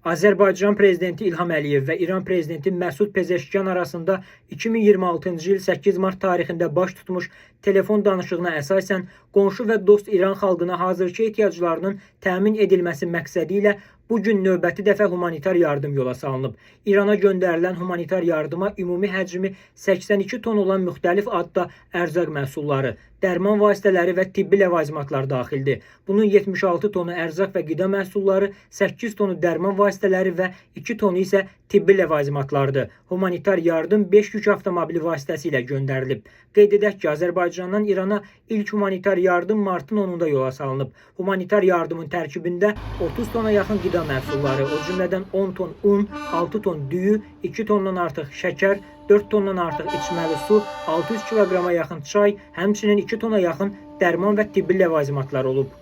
Azərbaycan Prezidenti İlham Əliyev və İran Prezidenti Məsud Pezeşkiyan arasında 2026-cı il 8 mart tarixində baş tutmuş telefon danışığına əsasən qonşu və dost İran xalqına hazırki ehtiyaclarının təmin edilməsi məqsədi ilə bu gün növbəti dəfə humanitar yardım yola salınıb. İrana göndərilən humanitar yardıma ümumi həcmi 82 ton olan müxtəlif adda ərzaq məhsulları, dərman vasitələri və tibbi ləvazimatlar daxildir. Bunun 76 tonu ərzaq və qida məhsulları, 8 tonu dərman vasitələri və 2 tonu isə tibbi ləvazimatlardır. Humanitar yardım 5 yük avtomobili vasitəsilə göndərilib. Qeyd edək ki, Azərbaycandan İrana ilk humanitar yardım martın 10-da yola salınıb. Humanitar yardımın tərkibində 30 tona yaxın qida məhsulları, o cümlədən 10 ton un, 6 ton düyü, 2 tondan artıq şəkər, 4 tondan artıq içməli su, 600 kiloqrama yaxın çay, həmçinin 2 tona yaxın dərman və tibbi ləvazimatlar olub.